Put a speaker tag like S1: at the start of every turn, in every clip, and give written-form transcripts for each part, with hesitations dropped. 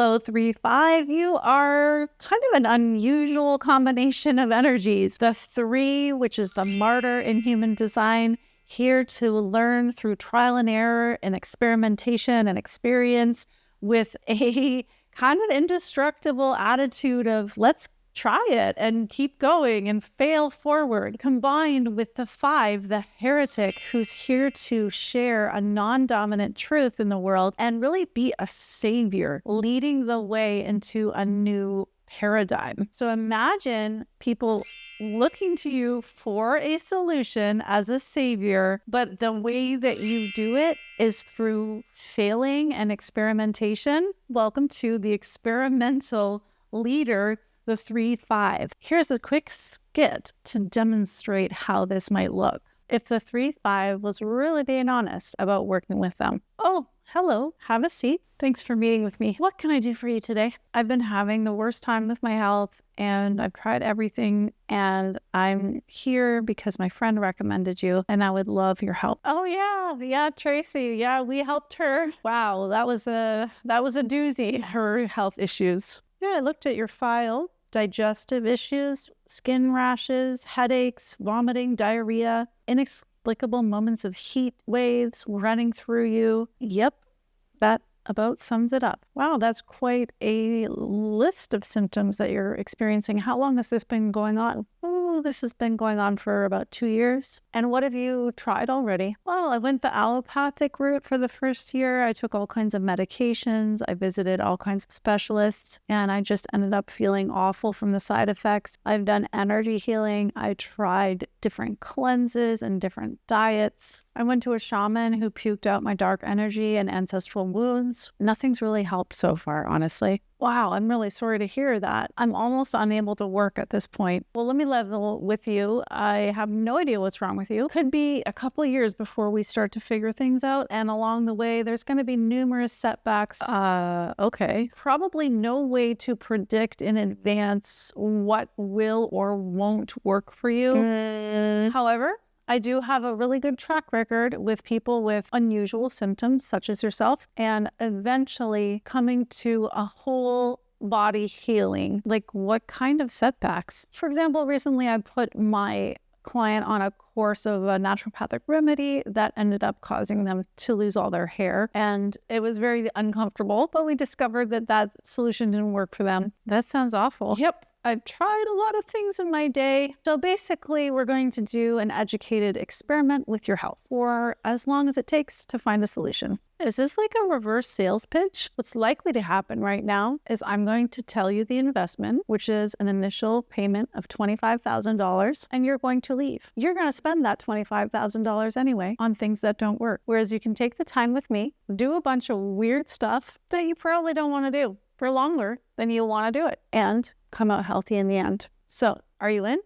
S1: Hello, 3-5. You are kind of an unusual combination of energies. The 3, which is the martyr in human design, here to learn through trial and error and experimentation and experience with a kind of indestructible attitude of let's try it and keep going and fail forward, combined with the 5, the heretic, who's here to share a non-dominant truth in the world and really be a savior, leading the way into a new paradigm. So imagine people looking to you for a solution as a savior, but the way that you do it is through failing and experimentation. Welcome to the experimental leader, the 3-5. Here's a quick skit to demonstrate how this might look if the 3-5 was really being honest about working with them. Oh, hello, have a seat. Thanks for meeting with me. What can I do for you today? I've been having the worst time with my health and I've tried everything and I'm here because my friend recommended you and I would love your help. Oh yeah, Tracy. Yeah, we helped her. Wow, that was a doozy, her health issues. Yeah, I looked at your file. Digestive issues, skin rashes, headaches, vomiting, diarrhea, inexplicable moments of heat waves running through you. Yep, that about sums it up. Wow, that's quite a list of symptoms that you're experiencing. How long has this been going on? Oh, this has been going on for about 2 years. And what have you tried already? Well, I went the allopathic route for the first year. I took all kinds of medications. I visited all kinds of specialists, and I just ended up feeling awful from the side effects. I've done energy healing. I tried different cleanses and different diets. I went to a shaman who puked out my dark energy and ancestral wounds. Nothing's really helped so far, honestly. Wow, I'm really sorry to hear that. I'm almost unable to work at this point. Well, let me level with you. I have no idea what's wrong with you. Could be a couple of years before we start to figure things out. And along the way, there's going to be numerous setbacks. Okay. Probably no way to predict in advance what will or won't work for you. However, I do have a really good track record with people with unusual symptoms, such as yourself, and eventually coming to a whole body healing. Like what kind of setbacks? For example, recently I put my client on a course of a naturopathic remedy that ended up causing them to lose all their hair. And it was very uncomfortable, but we discovered that that solution didn't work for them. That sounds awful. Yep. I've tried a lot of things in my day. So basically, we're going to do an educated experiment with your health for as long as it takes to find a solution. Is this like a reverse sales pitch? What's likely to happen right now is I'm going to tell you the investment, which is an initial payment of $25,000, and you're going to leave. You're going to spend that $25,000 anyway on things that don't work. Whereas you can take the time with me, do a bunch of weird stuff that you probably don't want to do for longer than you want to do it, and come out healthy in the end. So, are you in?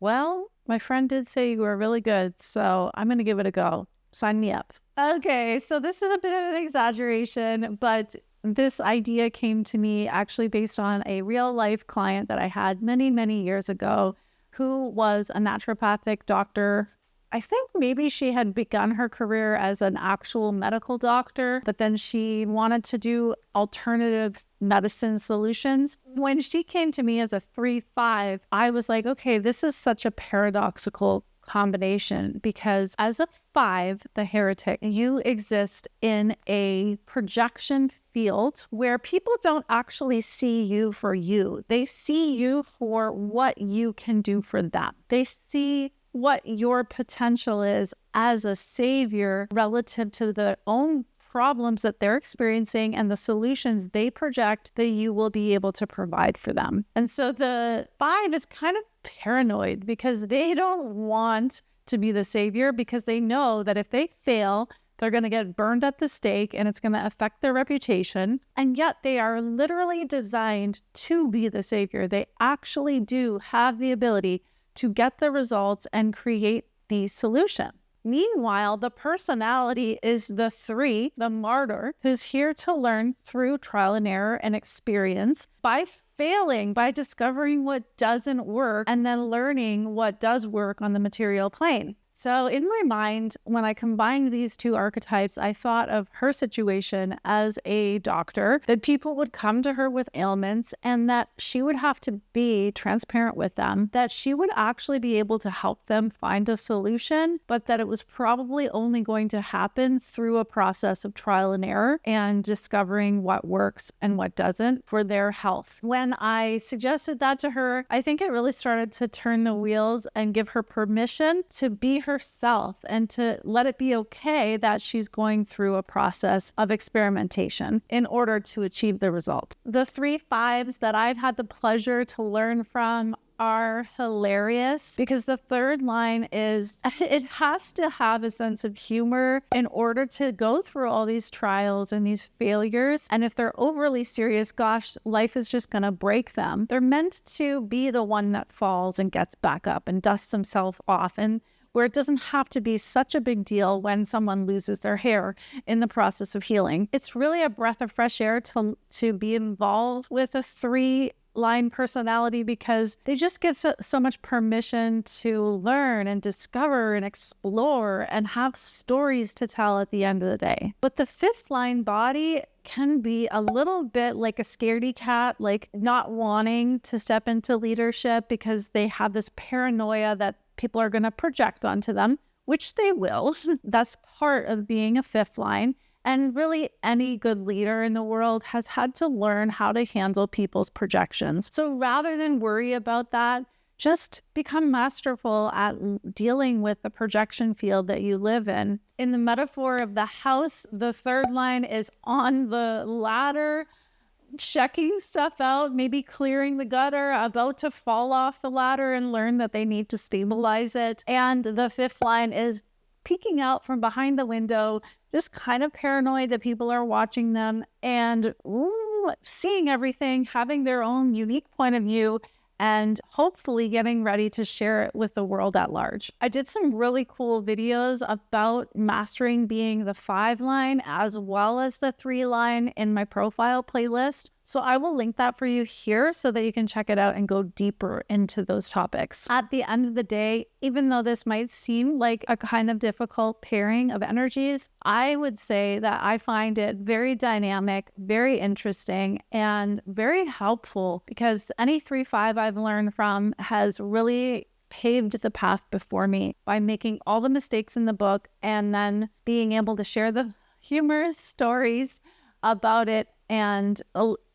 S1: Well, my friend did say you were really good, so I'm going to give it a go. Sign me up. Okay, so this is a bit of an exaggeration, but this idea came to me actually based on a real life client that I had many, many years ago who was a naturopathic doctor. I think maybe she had begun her career as an actual medical doctor, but then she wanted to do alternative medicine solutions. When she came to me as a 3-5, I was like, okay, this is such a paradoxical combination because as a 5, the heretic, you exist in a projection field where people don't actually see you for you. They see you for what you can do for them. They see what your potential is as a savior relative to their own problems that they're experiencing and the solutions they project that you will be able to provide for them. And so the 5 is kind of paranoid because they don't want to be the savior because they know that if they fail, they're going to get burned at the stake and it's going to affect their reputation. And yet they are literally designed to be the savior. They actually do have the ability to get the results and create the solution. Meanwhile, the personality is the 3, the martyr, who's here to learn through trial and error and experience by failing, by discovering what doesn't work and then learning what does work on the material plane. So in my mind, when I combined these two archetypes, I thought of her situation as a doctor, that people would come to her with ailments and that she would have to be transparent with them, that she would actually be able to help them find a solution, but that it was probably only going to happen through a process of trial and error and discovering what works and what doesn't for their health. When I suggested that to her, I think it really started to turn the wheels and give her permission to be herself and to let it be okay that she's going through a process of experimentation in order to achieve the result. The 3 5s that I've had the pleasure to learn from are hilarious because the third line is it has to have a sense of humor in order to go through all these trials and these failures. And if they're overly serious, gosh, life is just going to break them. They're meant to be the one that falls and gets back up and dusts himself off, and where it doesn't have to be such a big deal when someone loses their hair in the process of healing. It's really a breath of fresh air to be involved with a 3-line personality because they just give so much permission to learn and discover and explore and have stories to tell at the end of the day. But the 5th line body can be a little bit like a scaredy cat, like not wanting to step into leadership because they have this paranoia that people are going to project onto them, which they will. That's part of being a 5th line. And really, any good leader in the world has had to learn how to handle people's projections. So rather than worry about that, just become masterful at dealing with the projection field that you live in. In the metaphor of the house, the 3rd line is on the ladder, checking stuff out, maybe clearing the gutter, about to fall off the ladder and learn that they need to stabilize it. And the 5th line is peeking out from behind the window, just kind of paranoid that people are watching them and seeing everything, having their own unique point of view, and hopefully getting ready to share it with the world at large. I did some really cool videos about mastering being the 5 line as well as the 3 line in my profile playlist. So I will link that for you here so that you can check it out and go deeper into those topics. At the end of the day, even though this might seem like a kind of difficult pairing of energies, I would say that I find it very dynamic, very interesting, and very helpful because any 3-5 I've learned from has really paved the path before me by making all the mistakes in the book and then being able to share the humorous stories about it and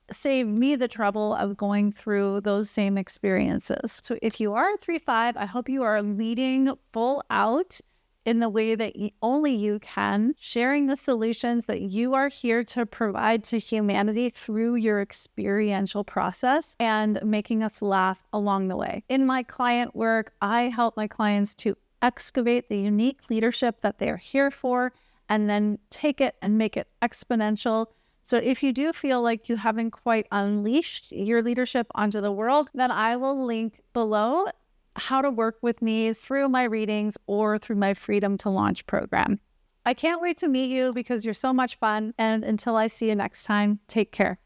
S1: save me the trouble of going through those same experiences. So if you are a 3-5, I hope you are leading full out in the way that only you can, sharing the solutions that you are here to provide to humanity through your experiential process and making us laugh along the way. In my client work, I help my clients to excavate the unique leadership that they're here for and then take it and make it exponential. So if you do feel like you haven't quite unleashed your leadership onto the world, then I will link below how to work with me through my readings or through my Freedom to Launch program. I can't wait to meet you because you're so much fun. And until I see you next time, take care.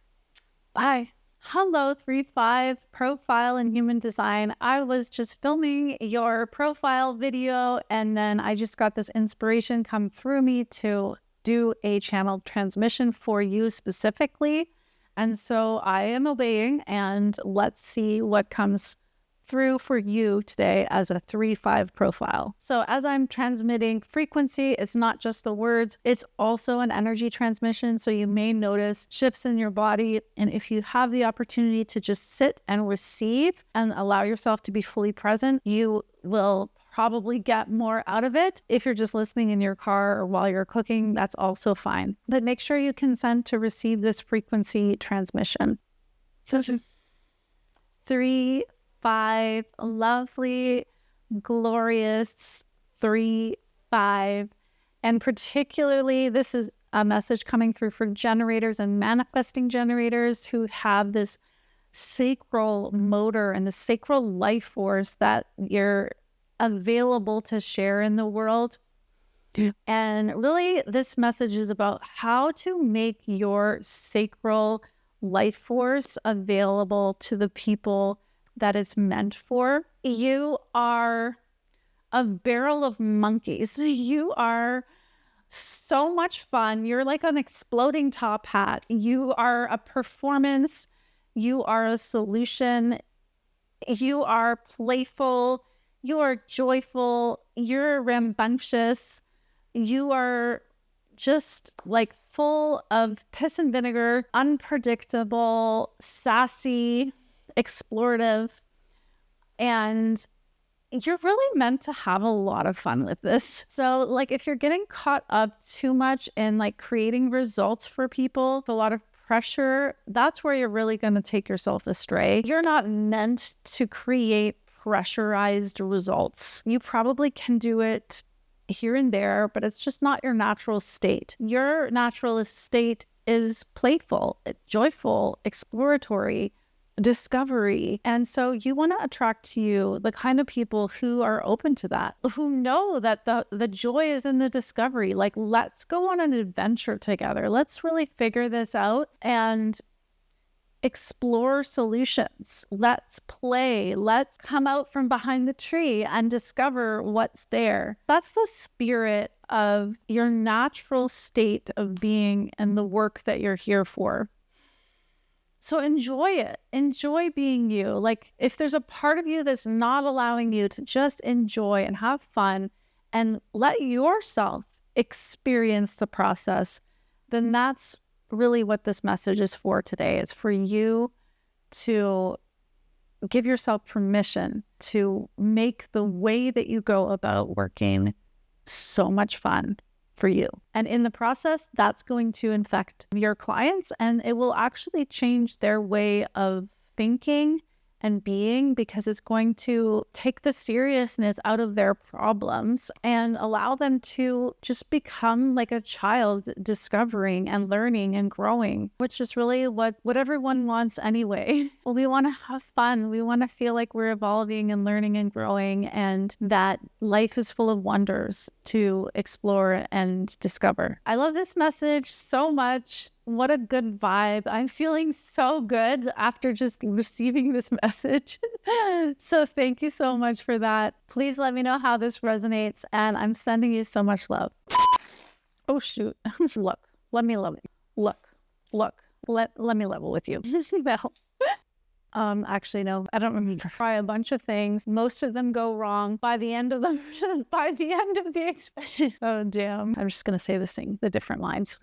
S1: Bye. Hello, 3-5 profile in human design. I was just filming your profile video and then I just got this inspiration come through me to do a channel transmission for you specifically. And so I am obeying and let's see what comes through for you today as a 3-5 profile. So as I'm transmitting frequency, it's not just the words, it's also an energy transmission. So you may notice shifts in your body. And if you have the opportunity to just sit and receive and allow yourself to be fully present, you will probably get more out of it. If you're just listening in your car or while you're cooking, that's also fine. But make sure you consent to receive this frequency transmission. 3-5, lovely, glorious 3-5. And particularly, this is a message coming through for generators and manifesting generators who have this sacral motor and the sacral life force that you're available to share in the world. And really, this message is about how to make your sacral life force available to the people that it's meant for. You are a barrel of monkeys. You are so much fun. You're like an exploding top hat. You are a performance. You are a solution. You are playful. You are joyful. You're rambunctious. You are just like full of piss and vinegar, unpredictable, sassy, explorative. And you're really meant to have a lot of fun with this. So like if you're getting caught up too much in like creating results for people, with a lot of pressure, that's where you're really going to take yourself astray. You're not meant to create pressurized results. You probably can do it here and there, but it's just not your natural state. Your natural state is playful, joyful, exploratory, discovery. And so you want to attract to you the kind of people who are open to that, who know that the joy is in the discovery. Like, let's go on an adventure together. Let's really figure this out and explore solutions. Let's play. Let's come out from behind the tree and discover what's there. That's the spirit of your natural state of being and the work that you're here for. So enjoy it. Enjoy being you. Like if there's a part of you that's not allowing you to just enjoy and have fun and let yourself experience the process, then that's really what this message is for today. It's for you to give yourself permission to make the way that you go about working so much fun for you. And in the process, that's going to infect your clients, and it will actually change their way of thinking and being, because it's going to take the seriousness out of their problems and allow them to just become like a child, discovering and learning and growing, which is really what everyone wants anyway. Well, we want to have fun. We want to feel like we're evolving and learning and growing, and that life is full of wonders to explore and discover. I love this message so much. What a good vibe. I'm feeling so good after just receiving this message. So thank you so much for that. Please let me know how this resonates, and I'm sending you so much love. Oh shoot. Look, let me love it. Look, let me level with you. No. Actually, no, I don't remember. Try a bunch of things. Most of them go wrong. By the end of the oh damn. I'm just going to say this thing, the different lines.